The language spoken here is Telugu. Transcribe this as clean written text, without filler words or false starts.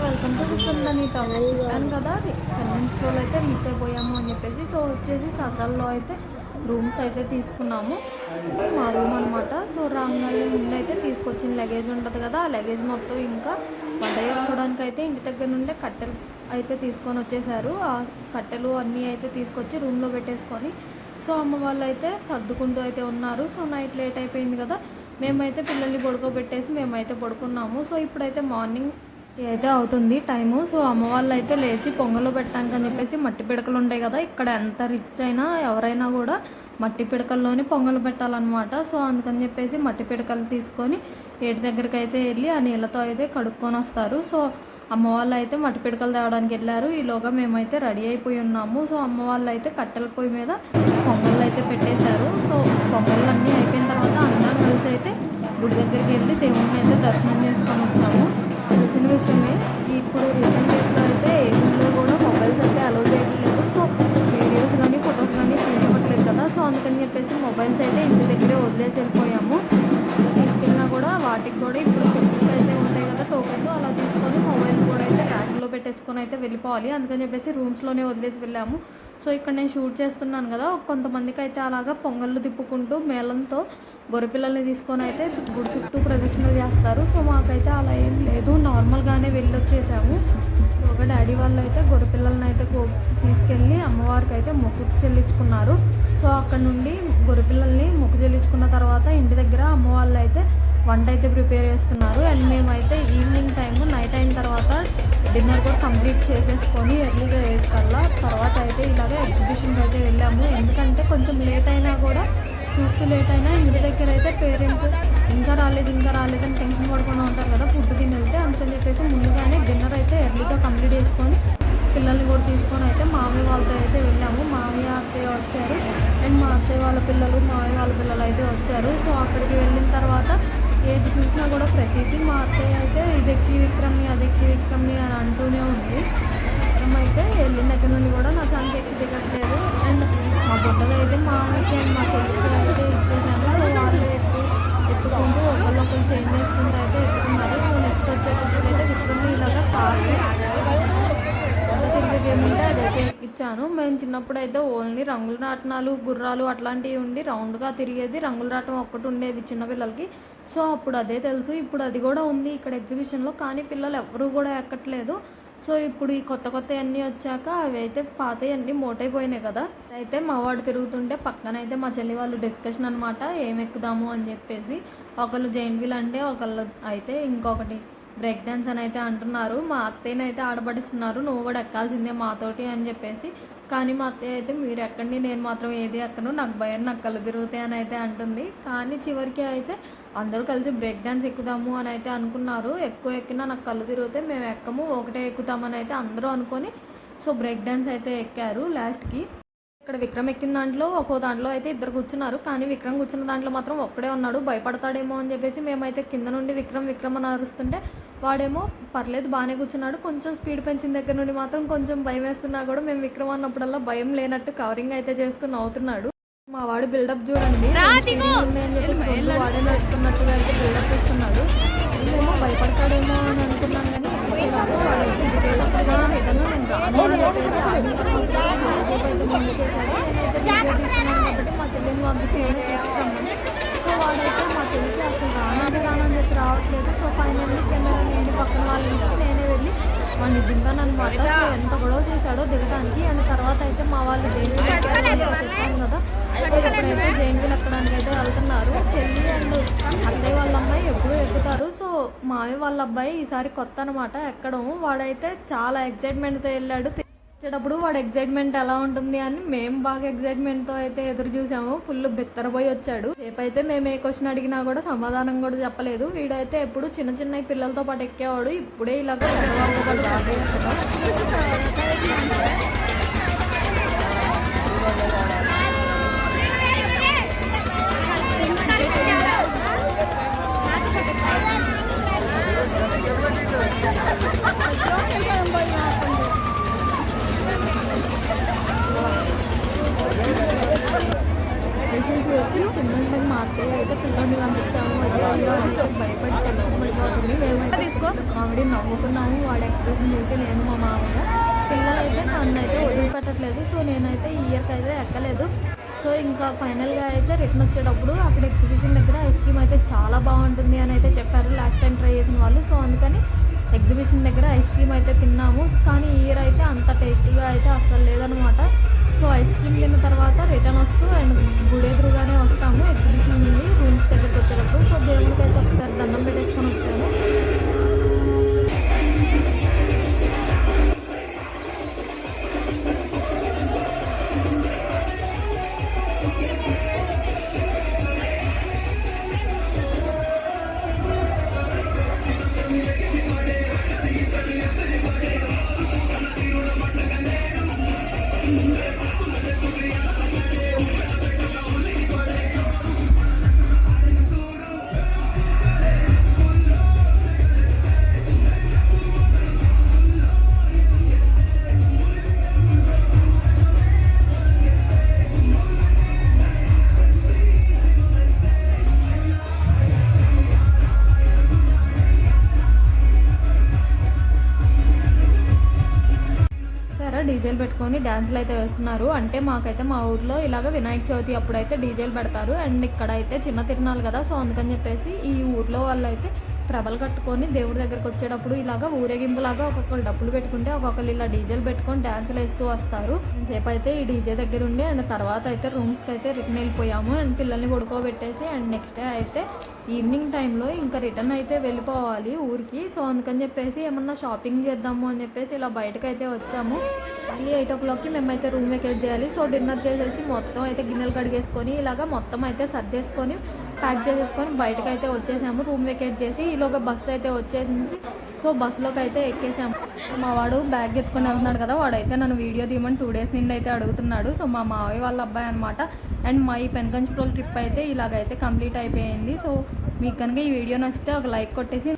Welcome to కుందని town. చెప్పాను కదా కన్వెన్స్ స్టోర్లో అయితే రీచ్ అయిపోయాము అని చెప్పేసి. సో వచ్చేసి సదల్లో అయితే రూమ్స్ అయితే తీసుకున్నాము. ఇది మా రూమ్ అనమాట. సో రాగానే ముందు అయితే తీసుకొచ్చిన లగేజ్ ఉంటుంది కదా, ఆ లగేజ్ మొత్తం ఇంకా వంట చేసుకోవడానికి అయితే ఇంటి దగ్గర నుండే కట్టెలు అయితే తీసుకొని వచ్చేసారు. ఆ కట్టెలు అన్నీ అయితే తీసుకొచ్చి రూమ్లో పెట్టేసుకొని సో అమ్మ వాళ్ళు అయితే సర్దుకుంటూ అయితే ఉన్నారు. సో నైట్ లేట్ అయిపోయింది కదా, మేమైతే పిల్లల్ని పడుకోబెట్టేసి మేమైతే పడుకున్నాము. సో ఇప్పుడైతే మార్నింగ్ అయితే అవుతుంది టైము. సో అమ్మ వాళ్ళు అయితే లేచి పొంగలు పెట్టడానికి అని చెప్పేసి మట్టి పిడకలు ఉంటాయి కదా, ఇక్కడ ఎంత రిచ్ అయినా ఎవరైనా కూడా మట్టి పిడకల్లోని పొంగలు పెట్టాలన్నమాట. సో అందుకని చెప్పేసి మట్టి పిడకలు తీసుకొని ఏటి దగ్గరికి అయితే వెళ్ళి ఆ నీళ్ళతో అయితే కడుక్కొని వస్తారు. సో అమ్మ వాళ్ళు అయితే మట్టి పిడకలు తేవడానికి వెళ్ళారు. ఈలోగా మేమైతే రెడీ అయిపోయి ఉన్నాము. సో అమ్మ వాళ్ళు అయితే కట్టెల పొయ్యి మీద పొంగళ్ళు అయితే పెట్టేశారు. సో పొంగళ్ళు అన్నీ అయిపోయిన తర్వాత అందరం కలిసి అయితే గుడి దగ్గరికి వెళ్ళి దేవుడిని అయితే దర్శనం చేసుకొని వచ్చాము. తెలిసిన విషయమే, ఇప్పుడు రీసెంట్ డేస్లో అయితే ఏ గుడిలో కూడా మొబైల్స్ అయితే అలో చేయట్లేదు. సో వీడియోస్ కానీ ఫొటోస్ కానీ తీయనివ్వట్లేదు కదా, సో అందుకని చెప్పేసి మొబైల్స్ అయితే ఇంటి దగ్గరే వదిలేసి వెళ్ళిపోయాము. తీసుకెళ్ళినా కూడా వాటికి కూడా ఇప్పుడు చెప్పులు అయితే ఉంటాయి కదా టోకెన్లు, అలా తీసుకొని మొబైల్స్ కూడా అయితే ర్యాక్లో పెట్టేసుకొని అయితే వెళ్ళిపోవాలి. అందుకని చెప్పేసి రూమ్స్లోనే వదిలేసి వెళ్ళాము. సో ఇక్కడ నేను షూట్ చేస్తున్నాను కదా, కొంతమందికి అయితే అలాగా పొంగళ్ళు తిప్పుకుంటూ మేళంతో గొర్రెపిల్లల్ని తీసుకొని అయితే గుడి చుట్టూ ప్రదక్షిణలు చేస్తారు. సో మాకైతే అలా ఏం లేదు, నార్మల్గానే వెళ్ళి వచ్చేసాము. ఒక డాడీ వాళ్ళు అయితే గొర్రెపిల్లల్ని అయితే తీసుకెళ్ళి అమ్మవారికి అయితే మొక్కు చెల్లించుకున్నారు. సో అక్కడ నుండి గొర్రెపిల్లల్ని మొక్కు చెల్లించుకున్న తర్వాత ఇంటి దగ్గర అమ్మ వాళ్ళు అయితే వంట అయితే ప్రిపేర్ చేస్తున్నారు. అండ్ మేమైతే ఈవినింగ్ టైము నైట్ అయిన తర్వాత డిన్నర్ కూడా కంప్లీట్ చేసేసుకొని ఎర్లీగా 8 కల్లా తర్వాత అయితే ఇలాగే ఎగ్జిబిషన్కి అయితే వెళ్ళాము. ఎందుకంటే కొంచెం లేట్ అయినా కూడా చూస్తూ లేట్ అయినా ఇంటి దగ్గర అయితే పేరెంట్స్ ఇంకా రాలేదని టెన్షన్ పడుకుండా ఉంటారు కదా ఫుడ్ తిని వెళ్తే. అందుకని చెప్పేసి ముందుగానే డిన్నర్ అయితే ఎర్లీగా కంప్లీట్ చేసుకొని పిల్లల్ని కూడా తీసుకొని అయితే మామయ్య వాళ్ళతో అయితే వెళ్ళాము. మామయ్య అత్తయ్య వచ్చారు అండ్ మా అత్తయ్య వాళ్ళ పిల్లలు మామయ్య వాళ్ళ పిల్లలు అయితే వచ్చారు. సో అక్కడికి వెళ్ళిన తర్వాత ఏది చూసినా కూడా ప్రతిదీ మా అత్తయ్య అయితే ఇది ఎక్కి విక్రమ్ని అది ఎక్కి విక్రమ్ని అని అంటూనే ఉంది. విక్రమ్ అయితే వెళ్ళిన దగ్గర నుండి కూడా నా చానికి ఎక్కి దిగట్లేదు. అండ్ మా బుడ్డది అయితే మామయ్యకి అండ్ మా చెల్లికి అయితే ఇచ్చేసాను. సో వాళ్ళు ఎత్తుకుంటూ ఒకళ్ళు చేంజ్ చేసుకుంటూ అయితే ఎత్తుకున్నారు. సో నెక్స్ట్ వచ్చేటప్పుడు అయితే విక్రమ్ని ఇలాగా కాసి తిరిగే గేమ్ ఉంటే అదైతే ఎక్కిచ్చాను. మేము చిన్నప్పుడు అయితే ఓన్లీ రంగుల రాట్నాలు గుర్రాలు అట్లాంటివి ఉండి రౌండ్గా తిరిగేది, రంగుల రాటం ఒక్కటి ఉండేది చిన్నపిల్లలకి. సో అప్పుడు అదే తెలుసు. ఇప్పుడు అది కూడా ఉంది ఇక్కడ ఎగ్జిబిషన్లో, కానీ పిల్లలు ఎవరు కూడా ఎక్కట్లేదు. సో ఇప్పుడు ఈ కొత్త అన్నీ వచ్చాక అవి అయితే పాతవి అన్నీ మోటైపోయినాయి కదా. అయితే మా వాడు తిరుగుతుంటే పక్కన అయితే మా చెల్లి వాళ్ళు డిస్కషన్ అనమాట, ఏం ఎక్కుదాము అని చెప్పేసి. ఒకళ్ళు జైంట్ వీల్ అంటే ఒకళ్ళు అయితే ఇంకొకటి బ్రేక్ డ్యాన్స్ అని అయితే అంటున్నారు. మా అత్తయ్యని అయితే ఆడబడిస్తున్నారు, నువ్వు కూడా ఎక్కాల్సిందే మాతోటి అని చెప్పేసి. కానీ మా అత్తయ్య అయితే మీరు ఎక్కండి, నేను మాత్రం ఏది ఎక్కను, నాకు భయం, నాకు కళ్ళు తిరుగుతాయి అని అయితే అంటుంది. కానీ చివరికి అయితే అందరూ కలిసి బ్రేక్ డ్యాన్స్ ఎక్కుదాము అని అయితే అనుకున్నారు. ఎక్కువ ఎక్కినా నాకు కళ్ళు తిరిగితే మేము ఎక్కము, ఒకటే ఎక్కుతామని అయితే అందరూ అనుకొని సో బ్రేక్ డ్యాన్స్ అయితే ఎక్కారు లాస్ట్కి. ఇక్కడ విక్రమ్ ఎక్కిన దాంట్లో ఒక్కో దాంట్లో అయితే ఇద్దరు కూర్చున్నారు, కానీ విక్రమ్ కూర్చున్న దాంట్లో మాత్రం ఒక్కడే ఉన్నాడు. భయపడతాడేమో అని చెప్పేసి మేమైతే కింద నుండి విక్రమ్ అని అరుస్తుంటే వాడేమో పర్లేదు బాగానే కూర్చున్నాడు. కొంచెం స్పీడ్ పెంచిన దగ్గర నుండి మాత్రం కొంచెం భయం వేస్తున్నా కూడా మేము విక్రమ్ అన్నప్పుడల్లా భయం లేనట్టు కవరింగ్ అయితే చేస్తూ నవ్వుతున్నాడు. మా వాడు బిల్డప్ చూడండి అని చెప్పేసి వాడే నడుస్తున్నట్టుగా అయితే బిల్డప్ ఇస్తున్నాడు. మేము భయపడతాడేమో అని అనుకున్నాం, కానీ వాడైతే దిగేటప్పుడు రిటర్న్ నేను రాను అని చెప్పేసి ఆగిన తర్వాత అయితే ముందుకేసాడు. నేనైతే తీసుకున్నాను కాబట్టి మా చెల్లిని పంపించేయడం చేస్తాము. సో వాడైతే మా చెల్లికి అసలు రానని చెప్పి రావట్లేదు. సో ఫైనల్లీ కెమెరా నేను పక్కన వాళ్ళు ఇచ్చి నేనే వెళ్ళి వాడిని దింపాను అనమాట. సో ఎంత గొడవ చేశాడో దిగడానికి. అండ్ తర్వాత అయితే మా వాళ్ళు జైన్వీల్ చెప్పాను కదా, సో ఇప్పుడైతే జైన్వీల్ ఎక్కడానికి అయితే వెళ్తున్నారు. చెల్లి అండ్ అత్తయ్య వాళ్ళ అమ్మాయి ఎప్పుడూ ఎక్కుతారు. సో మామయ్య వాళ్ళ అబ్బాయి ఈసారి కొత్త అనమాట ఎక్కడం. వాడైతే చాలా ఎక్సైట్మెంట్తో వెళ్ళాడు. వచ్చేటప్పుడు వాడు ఎగ్జైట్మెంట్ ఎలా ఉంటుంది అని మేము బాగా ఎగ్జైట్మెంట్తో అయితే ఎదురు చూసాము. ఫుల్ బిత్తరపోయి వచ్చాడు. రేపైతే మేము ఏ క్వశ్చన్ అడిగినా కూడా సమాధానం కూడా చెప్పలేదు. వీడైతే ఎప్పుడు చిన్న పిల్లలతో పాటు ఎక్కేవాడు, ఇప్పుడే ఇలాగ పెద్దవాళ్ళతో పాటు కింద మా అత్తయ్య అయితే పిల్లల్ని పంపిస్తాము అయ్యో అని భయపడి టెన్షన్ పడిపోతుంది. మేమైతే తీసుకో కామెడీ నవ్వుకున్నాము వాడు ఎక్స్ప్రెషన్ చూసి నేను మా మామయ్య. పిల్లలైతే నన్నైతే వదిలిపెట్టట్లేదు. సో నేనైతే ఈ ఇయర్కి అయితే ఎక్కలేదు. సో ఇంకా ఫైనల్గా అయితే రిటర్న్ వచ్చేటప్పుడు అక్కడ ఎగ్జిబిషన్ దగ్గర ఐస్ క్రీమ్ అయితే చాలా బాగుంటుంది అని అయితే చెప్పారు లాస్ట్ టైం ట్రై చేసిన వాళ్ళు. సో అందుకని ఎగ్జిబిషన్ దగ్గర ఐస్ క్రీమ్ అయితే తిన్నాము. కానీ ఈ ఇయర్ అయితే అంత టేస్టీగా అయితే అసలు లేదనమాట. సో ఐస్ క్రీమ్ తిన్న తర్వాత రిటర్న్ వస్తూ అండ్ గుడి ఎదురుగానే వస్తాము ఎగ్జిబిషన్ నుండి రూమ్స్ దగ్గరికి వచ్చేటప్పుడు. సో దేవుడికి అయితే ఒకసారి దండం పెట్టేసుకొని వచ్చాను. డీజేలు పెట్టుకొని డ్యాన్సులు అయితే వేస్తున్నారు. అంటే మాకైతే మా ఊర్లో ఇలాగ వినాయక చవితి అప్పుడైతే డీజేలు పెడతారు. అండ్ ఇక్కడ అయితే చిన్న తిరునాళ్ళు కదా. సో అందుకని చెప్పేసి ఈ ఊర్లో వాళ్ళు అయితే ప్రభలు కట్టుకొని దేవుడి దగ్గరకు వచ్చేటప్పుడు ఇలాగ ఊరేగింపులాగా ఒక్కొక్కరు డబ్బులు పెట్టుకుంటే ఒక్కొక్కరు ఇలా డీజేలు పెట్టుకొని డ్యాన్సులు వేస్తూ వస్తారు. సేపు అయితే ఈ డీజే దగ్గర ఉండి అండ్ తర్వాత అయితే రూమ్స్కి అయితే రిటర్న్ వెళ్ళిపోయాము. అండ్ పిల్లల్ని పడుకోబెట్టేసి అండ్ నెక్స్ట్ డే అయితే ఈవినింగ్ టైంలో ఇంకా రిటర్న్ అయితే వెళ్ళిపోవాలి ఊరికి. సో అందుకని చెప్పేసి ఏమన్నా షాపింగ్ చేద్దాము అని చెప్పేసి ఇలా బయటకు అయితే వచ్చాము. మళ్ళీ 8 o'clockకి మేమైతే రూమ్ వెకేట్ చేయాలి. సో డిన్నర్ చేసేసి మొత్తం అయితే గిన్నెలు కడిగేసుకొని ఇలాగ మొత్తం అయితే సర్దేసుకొని ప్యాక్ చేసేసుకొని బయటకు అయితే వచ్చేసాము రూమ్ వెకేట్ చేసి. ఈలోగా బస్సు అయితే వచ్చేసింది. సో బస్సులోకి అయితే ఎక్కేసాము. మా వాడు బ్యాగ్ ఎత్తుకొని వెళ్తున్నాడు కదా, వాడైతే నన్ను వీడియో తీయమని 2 days నుండి అయితే అడుగుతున్నాడు. సో మా మావయ్య వాళ్ళ అబ్బాయి అనమాట. అండ్ మా ఈ పెన్గంజ్ప్రోల్ ట్రిప్ అయితే ఇలాగైతే కంప్లీట్ అయిపోయింది. సో మీకు కనుక ఈ వీడియో నచ్చితే ఒక లైక్ కొట్టేసి